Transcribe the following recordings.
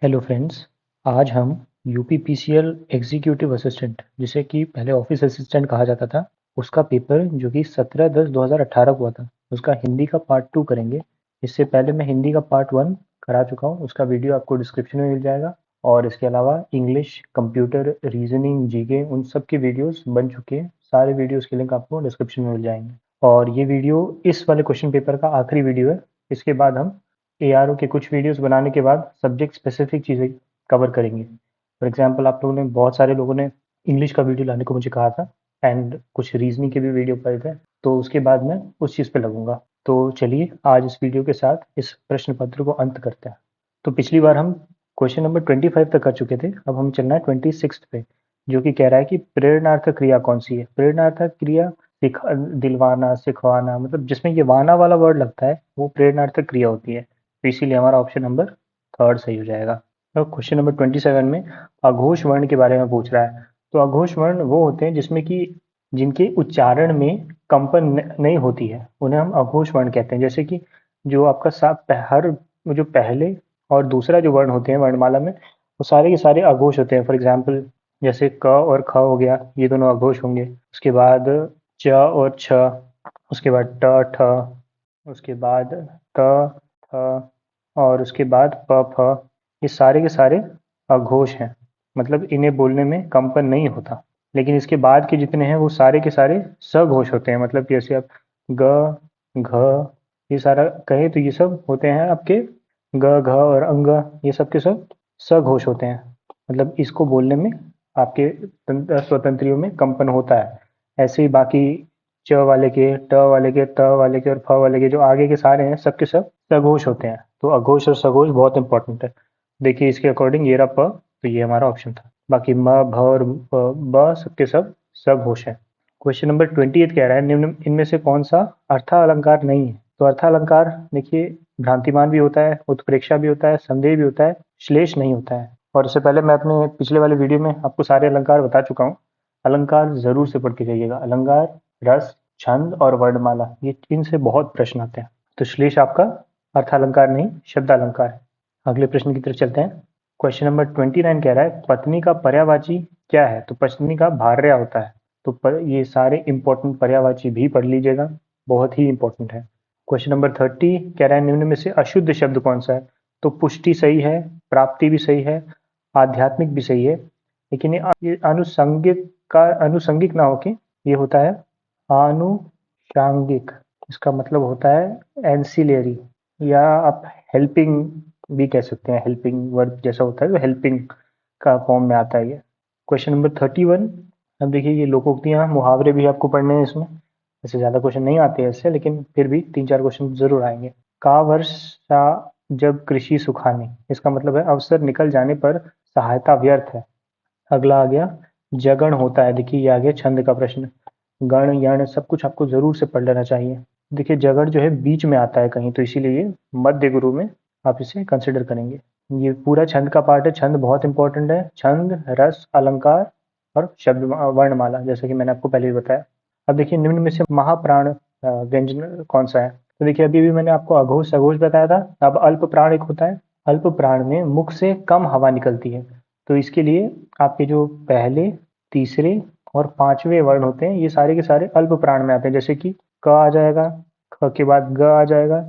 Hello friends. आज हम UPPCL executive assistant, जिसे कि पहले ऑफिस असिस्टेंट कहा जाता था, उसका पेपर जो कि 17/10/2018 को हुआ था, उसका हिंदी का पार्ट 2 करेंगे। इससे पहले मैं हिंदी का पार्ट 1 करा चुका हूँ, उसका वीडियो आपको डिस्क्रिप्शन में मिल जाएगा। और इसके अलावा इंग्लिश, कंप्यूटर, रीजनिंग, जीके, उन सब के वीडियोस बन चुके हैं। सारे वीडियोस के लिंक आपको डिस्क्रिप्शन में मिल जाएंगे। और ये वीडियो इस वाले क्वेश्चन पेपर का आखिरी वीडियो है। इसके बाद हम एआरओ के कुछ वीडियोस बनाने के बाद सब्जेक्ट स्पेसिफिक चीज़ें कवर करेंगे। फॉर एग्जांपल, आप लोगों ने बहुत सारे लोगों ने इंग्लिश का वीडियो लाने को मुझे कहा था, एंड कुछ रीजनिंग के भी वीडियो पाए थे। तो उसके बाद मैं उस चीज़ पे लगूंगा। तो चलिए आज इस वीडियो के साथ इस प्रश्न पत्र को अंत करते हैं। तो पिछली बार हम क्वेश्चन नंबर 25 तक कर चुके थे। अब हम चलना है 26 पे, जो कि कह रहा है कि प्रेरणार्थक क्रिया कौन सी है। प्रेरणार्थक क्रिया दिलवाना, सिखवाना, मतलब जिसमें ये वाना वाला वर्ड लगता है वो प्रेरणार्थक क्रिया होती है। तो इसीलिए हमारा ऑप्शन नंबर थर्ड सही हो जाएगा। तो क्वेश्चन नंबर 27 में अघोष वर्ण के बारे में पूछ रहा है। तो अघोष वर्ण वो होते हैं जिसमें कि जिनके उच्चारण में कंपन नहीं होती है, उन्हें हम अघोष वर्ण कहते हैं। जैसे कि जो आपका हर जो पहले और दूसरा जो वर्ण होते हैं वर्णमाला में, वो सारे के सारे अघोष होते हैं। फॉर एग्जाम्पल, जैसे क और ख हो गया, ये दोनों अघोष होंगे। उसके बाद च और छ, उसके बाद ट ठ, उसके बाद त थ, और उसके बाद प फ। ये सारे के सारे अघोष हैं, मतलब इन्हें बोलने में कंपन नहीं होता। लेकिन इसके बाद के जितने हैं वो सारे के सारे सघोष होते हैं। मतलब कि जैसे आप ग, घ, ये सारा कहे तो ये सब होते हैं आपके ग, घ और अंग, ये सब के सब सघोष होते हैं। मतलब इसको बोलने में आपके स्वतंत्रियों में कंपन होता है। ऐसे ही बाकी च वाले के, ट वाले के, त वाले के और फ वाले के जो आगे के सारे हैं, सब के सब सघोष होते हैं। तो अघोष और सघोष बहुत इंपॉर्टेंट है। देखिए इसके अकॉर्डिंग ये रहा प, तो ये हमारा ऑप्शन था। बाकी म, भ और ब सबके सब सघोष है। क्वेश्चन नंबर 28 कह रहा है निम्न इनमें से कौन सा अर्थालंकार नहीं है। तो अर्थालंकार देखिए, भ्रांतिमान भी होता है, उत्प्रेक्षा भी होता है, संदेह भी होता है, श्लेष नहीं होता है। और इससे पहले मैं अपने पिछले वाले वीडियो में आपको सारे अलंकार बता चुका हूँ। अलंकार जरूर से पढ़ के जाइएगा। अलंकार, रस, छंद और वर्णमाला, ये इनसे बहुत प्रश्न आते हैं। तो श्लेष आपका अर्थालंकार नहीं, शब्दालंकार है। अगले प्रश्न की तरफ चलते हैं। क्वेश्चन नंबर 29 कह रहा है पत्नी का पर्यायवाची क्या है। तो पत्नी का भार्या होता है। तो ये सारे इंपॉर्टेंट पर्यायवाची भी पढ़ लीजिएगा, बहुत ही इंपॉर्टेंट है। क्वेश्चन नंबर 30 कह रहा है निम्न में से अशुद्ध शब्द कौन सा है। तो पुष्टि सही है, प्राप्ति भी सही है, आध्यात्मिक भी सही है। लेकिन ये आनुषंगिक का अनुषंगिक ना होके ये होता है आनुषांगिक। इसका मतलब होता है एंसिलरी, या आप हेल्पिंग भी कह सकते हैं। हेल्पिंग वर्ब जैसा होता है, तो हेल्पिंग का फॉर्म में आता है ये। Question number 31। अब देखिए ये लोकोक्तियाँ, मुहावरे भी आपको पढ़ने हैं इसमें। वैसे ज़्यादा क्वेश्चन नहीं आते हैं इससे, लेकिन फिर भी 3-4 क्वेश्चन जरूर आएंगे। का वर्षा जब कृषि सुखानी, इसका मतलब है अवसर निकल जाने पर सहायता व्यर्थ है। अगला आ गया जगण होता है। देखिए ये आ गया छंद का प्रश्न। गण, यण सब कुछ आपको जरूर से पढ़ लेना चाहिए। देखिए जगण जो है बीच में आता है कहीं, तो इसीलिए ये मध्य गुरु में आप इसे कंसिडर करेंगे। ये पूरा छंद का पार्ट है। छंद बहुत इंपॉर्टेंट है। छंद, रस, अलंकार और शब्द वर्णमाला, जैसा कि मैंने आपको पहले भी बताया। अब देखिए निम्न में से महाप्राण व्यंजन कौन सा है। तो देखिए अभी भी मैंने आपको अघोष सघोष बताया था। अब अल्प प्राण एक होता है। अल्प प्राण में मुख से कम हवा निकलती है। तो इसके लिए आपके जो पहले, तीसरे और पांचवें वर्ण होते हैं, ये सारे के सारे अल्प प्राण में आते हैं। जैसे कि क आ जाएगा, ख के बाद ग आ जाएगा,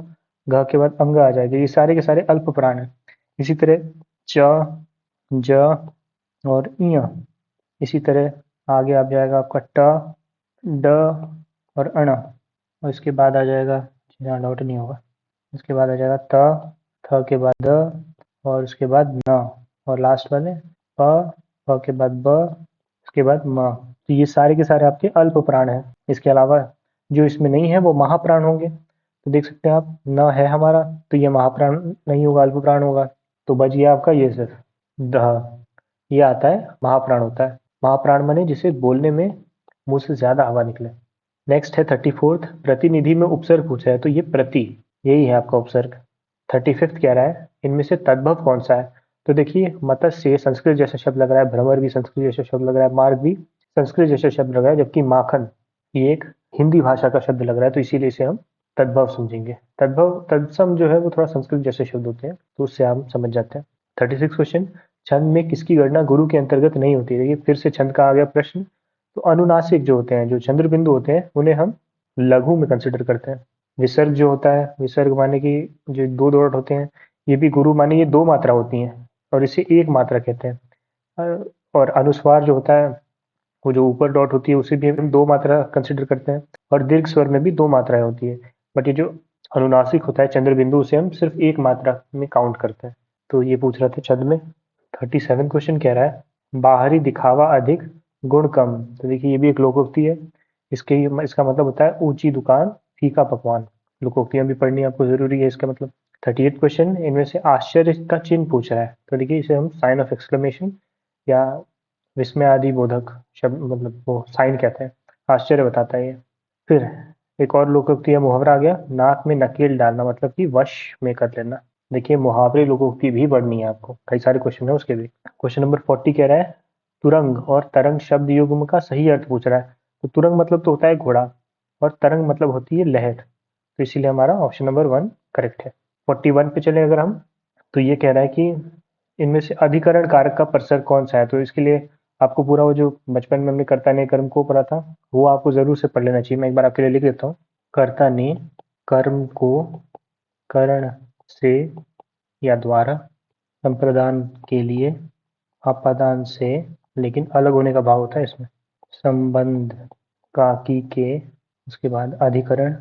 घ के बाद अंग आ जाएगा। ये सारे के सारे अल्प प्राण हैं। इसी तरह च, ज और ञ। इसी तरह आगे आ जाएगा आपका ट, ड और अण। और इसके बाद आ जाएगा, यहाँ डॉट नहीं होगा, इसके बाद आ जाएगा त, थ के बाद द और उसके बाद न, और लास्ट वाले प, प के बाद ब, उसके बाद म। तो ये सारे के सारे आपके अल्प प्राण हैं। इसके अलावा जो इसमें नहीं है वो महाप्राण होंगे। तो देख सकते हैं आप, न है हमारा, तो ये महाप्राण नहीं होगा, अल्प प्राण होगा। तो बच गया आपका ये सिर्फ द, ये आता है महाप्राण होता है। महाप्राण माने जिसे बोलने में मुंह से ज्यादा हवा निकले। नेक्स्ट है 34th, प्रतिनिधि में उपसर्ग पूछा है। तो ये प्रति, यही है आपका उपसर्ग। 35th कह रहा है इनमें से तद्भव कौन सा है। तो देखिए मत्स्य संस्कृत जैसा शब्द लग रहा है, भ्रमर भी संस्कृत जैसा शब्द लग रहा है, मार्ग भी संस्कृत जैसा शब्द लग रहा है, जबकि माखन ये एक हिंदी भाषा का शब्द लग रहा है। तो इसीलिए इसे हम तद्भव समझेंगे। तद्भव, तत्सम जो है वो थोड़ा संस्कृत जैसे शब्द होते हैं, तो उससे हम समझ जाते हैं। 36 क्वेश्चन, छंद में किसकी गणना गुरु के अंतर्गत नहीं होती। देखिए फिर से छंद का आ गया प्रश्न। तो अनुनासिक जो होते हैं, जो चंद्र बिंदु होते हैं, उन्हें हम लघु में कंसिडर करते हैं। विसर्ग जो होता है, विसर्ग माने कि जो दो डॉट होते हैं, ये भी गुरु माने ये दो मात्रा होती हैं और इसे एक मात्रा कहते हैं। और अनुस्वार जो होता है, वो जो ऊपर डॉट होती है, उसे भी हम दो मात्रा कंसिडर करते हैं। और दीर्घ स्वर में भी दो मात्राएं होती है। बट ये जो अनुनासिक होता है चंद्र बिंदु, उसे हम सिर्फ एक मात्रा में काउंट करते हैं। तो ये पूछ रहा था छंद में। 37 क्वेश्चन कह रहा है, बाहरी दिखावा अधिक, गुण कम। तो देखिए ये भी एक लोकोक्ति है। इसका मतलब होता है ऊंची दुकान फीका पकवान। लोकोक्तियां भी पढ़नी आपको जरूरी है इसका मतलब। 38 क्वेश्चन, इनमें से आश्चर्य का चिन्ह पूछ रहा है। तो देखिए इसे हम साइन ऑफ एक्सक्लेमेशन या विस्मय आदि बोधक शब्द, मतलब वो साइन कहते हैं। आश्चर्य बताता है ये। फिर एक और लोकोक्ति है, मुहावरा आ गया, नाक में नकेल डालना, मतलब कि वश में कर लेना। देखिए मुहावरे लोकोक्ति भी पढ़नी है आपको, कई सारे क्वेश्चन है उसके भी। क्वेश्चन नंबर 40 कह रहा है, तुरंग और तरंग शब्द युग्म का सही अर्थ पूछ रहा है। तो तुरंग मतलब तो होता है घोड़ा, और तरंग मतलब होती है लहर। तो इसीलिए हमारा ऑप्शन नंबर 1 करेक्ट है। 41 पे चले अगर हम, तो ये कह रहा है कि इनमें से अधिकरण कारक का प्रसर कौन सा है। तो इसके लिए आपको पूरा वो जो बचपन में हमने कर्ता ने कर्म को पढ़ा था, वो आपको जरूर से पढ़ लेना चाहिए। मैं एक बार आपके लिए लिख देता हूँ। कर्ता ने कर्म को करण से या द्वारा, संप्रदान के लिए अपादान से, लेकिन अलग होने का भाव होता है इसमें, संबंध का की के, उसके बाद अधिकरण,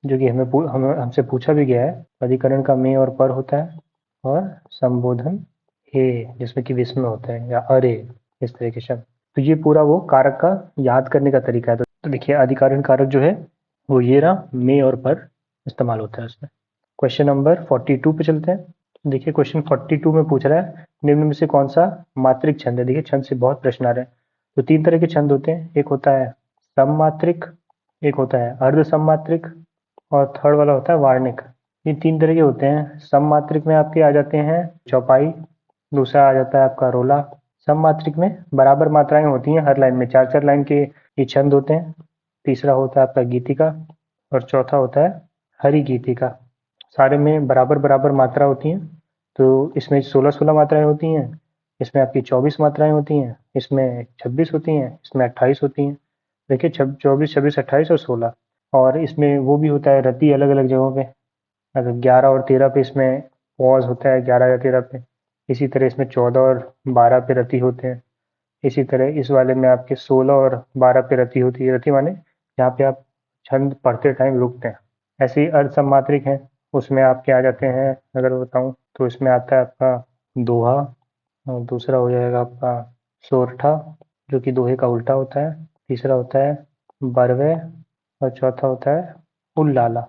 जो कि हमसे पूछा भी गया है। अधिकरण का में और पर होता है, और संबोधन हे, जिसमें कि विस्मय होता है या अरे, इस तरह के शब्द। तो ये पूरा वो कारक का याद करने का तरीका है। तो देखिए अधिकरण कारक जो है वो ये रहा, में और पर इस्तेमाल होता है उसमें। क्वेश्चन नंबर 42 पे चलते हैं। देखिए क्वेश्चन 42 में पूछ रहा है, निम्न में से कौन सा मात्रिक छंद है। देखिए छंद से बहुत प्रश्न आ रहे हैं। तो तीन तरह के छंद होते हैं, एक होता है सममात्रिक, एक होता है अर्ध सममात्रिक, और थर्ड वाला होता है वार्णिक। ये तीन तरह के होते हैं। सममात्रिक में आपके आ जाते हैं चौपाई, दूसरा आ जाता है आपका रोला। सममात्रिक में बराबर मात्राएं होती हैं हर लाइन में, चार चार लाइन के ये छंद होते हैं। तीसरा होता है आपका गीतिका, और चौथा होता है हरि गीतिका। सारे में बराबर बराबर मात्रा होती हैं। तो इसमें 16-16 मात्राएं होती हैं, इसमें आपकी 24 मात्राएं होती हैं, इसमें 26 होती हैं, इसमें 28 होती हैं। देखिए 24, 26, 28 और 16। और इसमें वो भी होता है रति अलग अलग जगहों पे। अगर 11 और 13 पे इसमें पॉज होता है, 11 या 13 पे। इसी तरह इसमें 14 और 12 पे रति होते हैं। इसी तरह इस वाले में आपके 16 और 12 पे रति होती है। रति माने जहाँ पे आप छंद पढ़ते टाइम रुकते हैं। ऐसे ही अर्ध सम्मात्रिक हैं, उसमें आपके आ जाते हैं, अगर बताऊं तो इसमें आता है आपका दोहा, और दूसरा हो जाएगा आपका सोरठा, जो कि दोहे का उल्टा होता है। तीसरा होता है बरवे, और चौथा होता है उल्लाला।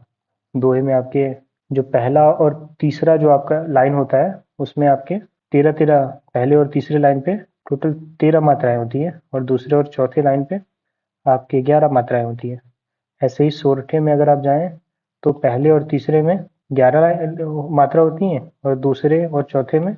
दोहे में आपके जो पहला और तीसरा जो आपका लाइन होता है, उसमें आपके 13-13, पहले और तीसरे लाइन पे टोटल 13 मात्राएं होती है, और दूसरे और चौथे लाइन पे आपके 11 मात्राएं होती है। ऐसे ही सोरठे में अगर आप जाएं, तो पहले और तीसरे में 11 मात्रा होती हैं, और दूसरे और चौथे में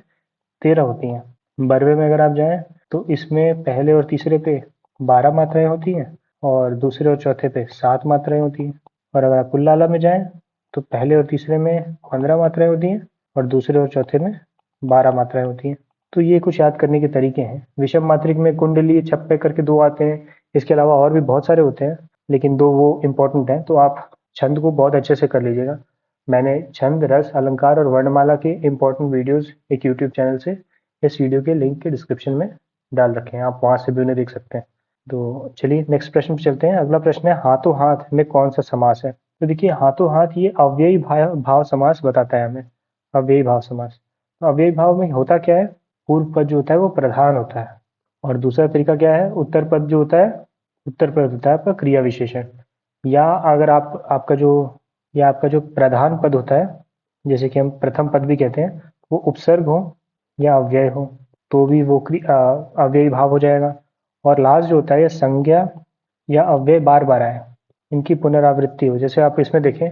13 होती हैं। बरवे में अगर आप जाएं, तो इसमें पहले और तीसरे पे 12 मात्राएं होती हैं, और दूसरे और चौथे पे 7 मात्राएं होती हैं। और अगर आप उल्लाला में जाएं, तो पहले और तीसरे में 15 मात्राएं होती हैं, और दूसरे और चौथे में 12 मात्राएं होती हैं। तो ये कुछ याद करने के तरीके हैं। विषम मात्रिक में कुंडली छप्पे करके दो आते हैं। इसके अलावा और भी बहुत सारे होते हैं, लेकिन दो वो इम्पोर्टेंट हैं। तो आप छंद को बहुत अच्छे से कर लीजिएगा। मैंने छंद, रस, अलंकार और वर्णमाला के इम्पोर्टेंट वीडियोस एक यूट्यूब चैनल से इस वीडियो के लिंक के डिस्क्रिप्शन में डाल रखे हैं, आप वहां से भी उन्हें देख सकते हैं। तो चलिए नेक्स्ट प्रश्न पे चलते हैं। अगला प्रश्न है, हाथों हाथ में कौन सा समास है। तो देखिए हाथों हाथ ये अव्ययी भाव समास बताता है हमें। अव्ययी भाव समास, तो अव्ययी भाव में होता क्या है, पूर्व पद जो होता है वो प्रधान होता है, और दूसरा तरीका क्या है, उत्तर पद जो होता है, उत्तर पद होता है आपका क्रिया विशेषण। या अगर आपका जो प्रधान पद होता है, जैसे कि हम प्रथम पद भी कहते हैं, वो उपसर्ग हो या अव्यय हो, तो भी वो अव्ययी भाव हो जाएगा। और लास्ट जो होता है, ये संज्ञा या अव्यय बार बार आए, इनकी पुनरावृत्ति हो। जैसे आप इसमें देखें,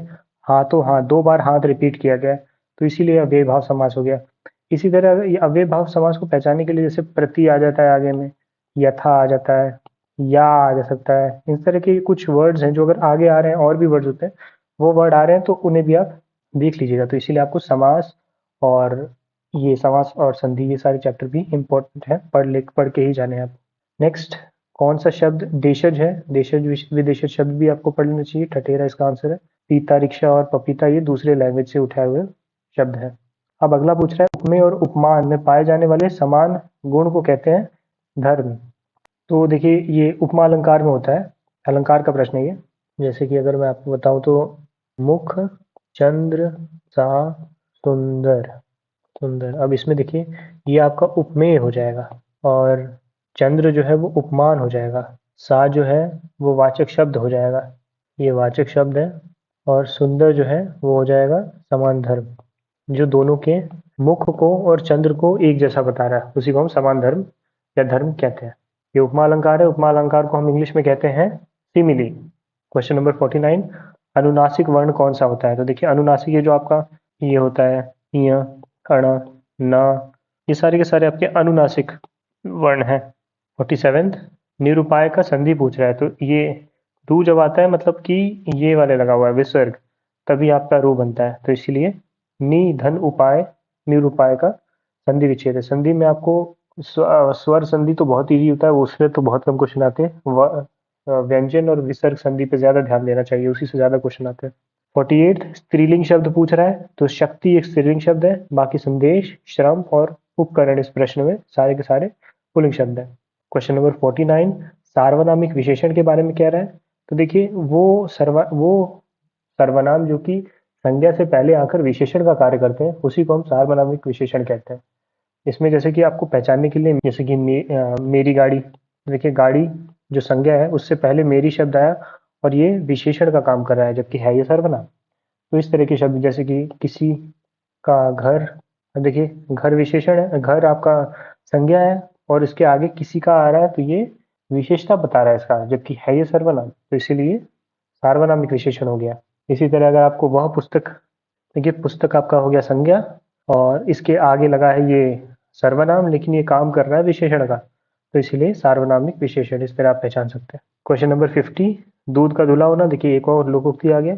हाथों हाथ, 2 बार हाथ रिपीट किया गया है, तो इसीलिए अव्यय भाव समास हो गया। इसी तरह ये अव्यय भाव समास को पहचानने के लिए जैसे प्रति आ जाता है आगे में, यथा आ जाता है, या आ जा सकता है, इस तरह के कुछ वर्ड्स हैं जो अगर आगे आ रहे हैं, और भी वर्ड्स होते हैं, वो वर्ड आ रहे हैं, तो उन्हें भी आप देख लीजिएगा। तो इसीलिए आपको समास और ये समास और संधि ये सारे चैप्टर भी इम्पोर्टेंट है, पढ़ के ही जाने हैं आप। नेक्स्ट, कौन सा शब्द देशज है? देशज विदेशज शब्द भी आपको पढ़ लेना चाहिए। ठठेरा इसका आंसर है। पीता, रिक्शा और पपीता ये दूसरे लैंग्वेज से उठाए हुए शब्द है। अब अगला पूछ रहा है, उपमेय और उपमान में पाए जाने वाले समान गुण को कहते हैं धर्म। तो देखिए ये उपमा अलंकार में होता है, अलंकार का प्रश्न है ये। जैसे कि अगर मैं आपको बताऊं तो मुख चंद्र सा सुंदर, सुंदर। अब इसमें देखिए ये आपका उपमेय हो जाएगा और चंद्र जो है वो उपमान हो जाएगा। सा जो है वो वाचक शब्द हो जाएगा, ये वाचक शब्द है। और सुंदर जो है वो हो जाएगा समान धर्म, जो दोनों के मुख को और चंद्र को एक जैसा बता रहा है, उसी को हम समान धर्म या धर्म कहते हैं। ये उपमा अलंकार है। उपमा अलंकार को हम इंग्लिश में कहते हैं सिमिली। क्वेश्चन नंबर 49, अनुनासिक वर्ण कौन सा होता है? तो देखिए अनुनासिक ये जो आपका ये होता है, य, अण, न, ये सारे के सारे आपके अनुनासिक वर्ण है। 47, निरुपाय का संधि पूछ रहा है। तो ये रू जब आता है मतलब कि ये वाले लगा हुआ है विसर्ग, तभी आपका रू बनता है। तो इसलिए नि धन उपाय निरुपाय का संधि विच्छेद है। संधि में आपको स्वर संधि तो बहुत इजी होता है, उसमें तो बहुत कम क्वेश्चन आते हैं। व्यंजन और विसर्ग संधि पे ज्यादा ध्यान देना चाहिए, उसी से ज्यादा क्वेश्चन आते हैं। 48, स्त्रीलिंग शब्द पूछ रहा है। तो शक्ति एक स्त्रीलिंग शब्द है, बाकी संदेश, श्रम और उपकरण इस प्रश्न में सारे के सारे पुल्लिंग शब्द है। क्वेश्चन नंबर 49, सार्वनामिक विशेषण के बारे में कह रहा है। तो देखिए वो सर्वनाम जो कि संज्ञा से पहले आकर विशेषण का कार्य करते हैं, उसी को हम सार्वनामिक विशेषण कहते हैं। इसमें जैसे कि आपको पहचानने के लिए, जैसे कि मेरी गाड़ी, देखिए गाड़ी जो संज्ञा है उससे पहले मेरी शब्द आया और ये विशेषण का काम कर रहा है, जबकि है ये सर्वनाम। तो इस तरह के शब्द जैसे कि किसी का घर, देखिए घर विशेषण है, घर आपका संज्ञा है और इसके आगे किसी का आ रहा है, तो ये विशेषता बता रहा है इसका, जबकि है ये सर्वनाम, तो इसीलिए सार्वनामिक विशेषण हो गया। इसी तरह अगर आपको वह पुस्तक, देखिए पुस्तक आपका हो गया संज्ञा और इसके आगे लगा है ये सर्वनाम, लेकिन ये काम कर रहा है विशेषण का, तो इसीलिए सार्वनामिक विशेषण, इस तरह आप पहचान सकते हैं। क्वेश्चन नंबर 50, दूध का धुला होना। देखिए एक और लोकोक्ति आ गया,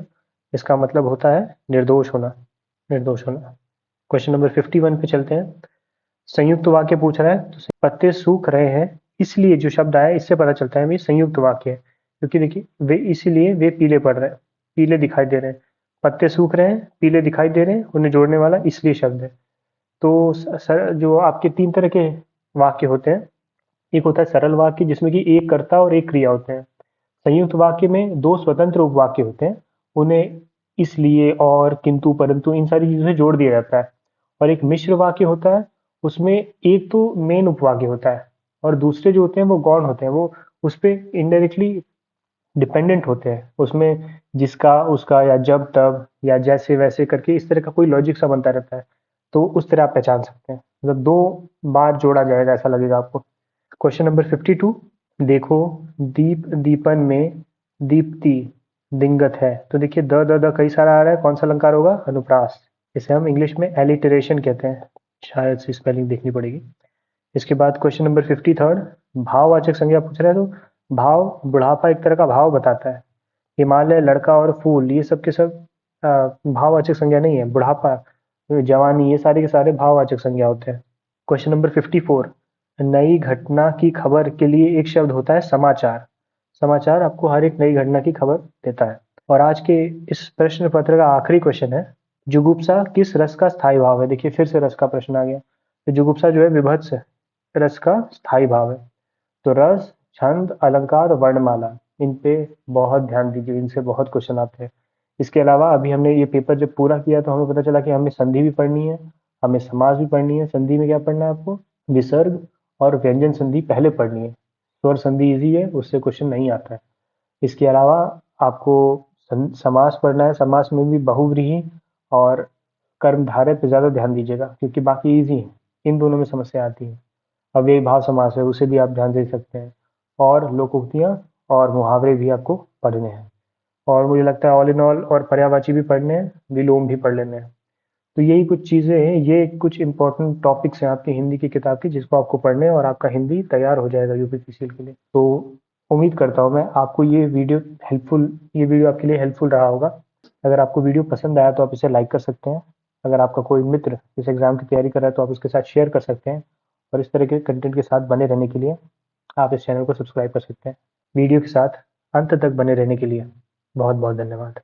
इसका मतलब होता है निर्दोष होना, निर्दोष होना। क्वेश्चन नंबर 51 पे चलते हैं। संयुक्त वाक्य पूछ रहा है। तो पत्ते सूख रहे हैं, इसलिए जो शब्द आया इससे पता चलता है ये संयुक्त वाक्य है, क्योंकि देखिए वे इसीलिए वे पीले पड़ रहे हैं, पीले दिखाई दे रहे हैं। पत्ते सूख रहे हैं, पीले दिखाई दे रहे हैं, उन्हें जोड़ने वाला इसलिए शब्द है। तो सर जो आपके तीन तरह के वाक्य होते हैं, एक होता है सरल वाक्य जिसमें कि एक कर्ता और एक क्रिया होते हैं। संयुक्त वाक्य में दो स्वतंत्र उपवाक्य होते हैं, उन्हें इसलिए और किंतु परंतु इन सारी चीजों से जोड़ दिया जाता है। और एक मिश्र वाक्य होता है, उसमें एक तो मेन उपवाक्य होता है और दूसरे जो होते हैं वो गौण होते हैं, वो उस पर इनडायरेक्टली डिपेंडेंट होते हैं। उसमें जिसका उसका या जब तब या जैसे वैसे करके इस तरह का कोई लॉजिक सा बनता रहता है, तो उस तरह आप पहचान सकते हैं। मतलब दो बार जोड़ा जाएगा ऐसा लगेगा आपको। क्वेश्चन नंबर 52, देखो दीप दीपन में दीप्ति दिंगत है। तो देखिए द कई सारा आ रहा है, कौन सा अलंकार होगा? अनुप्रास। इसे हम इंग्लिश में एलिटरेशन कहते हैं, शायद से स्पेलिंग देखनी पड़ेगी। इसके बाद क्वेश्चन नंबर 53, भाववाचक संज्ञा पूछ रहा है। तो भाव, बुढ़ापा एक तरह का भाव बताता है। हिमालय, लड़का और फूल ये सब के सब भाववाचक संज्ञा नहीं है। बुढ़ापा, जवानी, ये सारे के सारे भाववाचक संज्ञा होते हैं। क्वेश्चन नंबर 54, नई घटना की खबर के लिए एक शब्द होता है समाचार। समाचार आपको हर एक नई घटना की खबर देता है। और आज के इस प्रश्न पत्र का आखिरी क्वेश्चन है, जुगुप्सा किस रस का स्थायी भाव है? देखिए फिर से रस का प्रश्न आ गया। तो जुगुप्सा जो है विभत्स रस का स्थायी भाव है। तो रस, छंद, अलंकार, वर्णमाला, इन पे बहुत ध्यान दीजिए, इनसे बहुत क्वेश्चन आते हैं। इसके अलावा अभी हमने ये पेपर जब पूरा किया तो हमें पता चला कि हमें संधि भी पढ़नी है, हमें समास भी पढ़नी है। संधि में क्या पढ़ना है आपको? विसर्ग और व्यंजन संधि पहले पढ़नी है। स्वर संधि इजी है, उससे क्वेश्चन नहीं आता है। इसके अलावा आपको समास पढ़ना है, समास में भी बहुव्रीहि और कर्मधारय पे ज़्यादा ध्यान दीजिएगा, क्योंकि बाकी इजी है, इन दोनों में समस्या आती है। अव्ययी भाव समास है, उसे भी आप ध्यान दे सकते हैं। और लोकोक्तियाँ और मुहावरे भी आपको पढ़ने हैं। और मुझे लगता है ऑल इन ऑल और पर्यायवाची भी पढ़ने हैं, विलोम भी पढ़ लेने हैं। तो यही कुछ चीज़ें हैं, ये कुछ इंपॉर्टेंट टॉपिक्स हैं आपकी हिंदी की किताब की, जिसको आपको पढ़ने हैं और आपका हिंदी तैयार हो जाएगा यूपीपीसीएल के लिए। तो उम्मीद करता हूँ मैं आपको ये वीडियो आपके लिए हेल्पफुल रहा होगा। अगर आपको वीडियो पसंद आया तो आप इसे लाइक कर सकते हैं अगर आपका कोई मित्र इस एग्ज़ाम की तैयारी कर रहा है तो आप उसके साथ शेयर कर सकते हैं, और इस तरह के कंटेंट के साथ बने रहने के लिए आप इस चैनल को सब्सक्राइब कर सकते हैं। वीडियो के साथ अंत तक बने रहने के लिए बहुत बहुत धन्यवाद।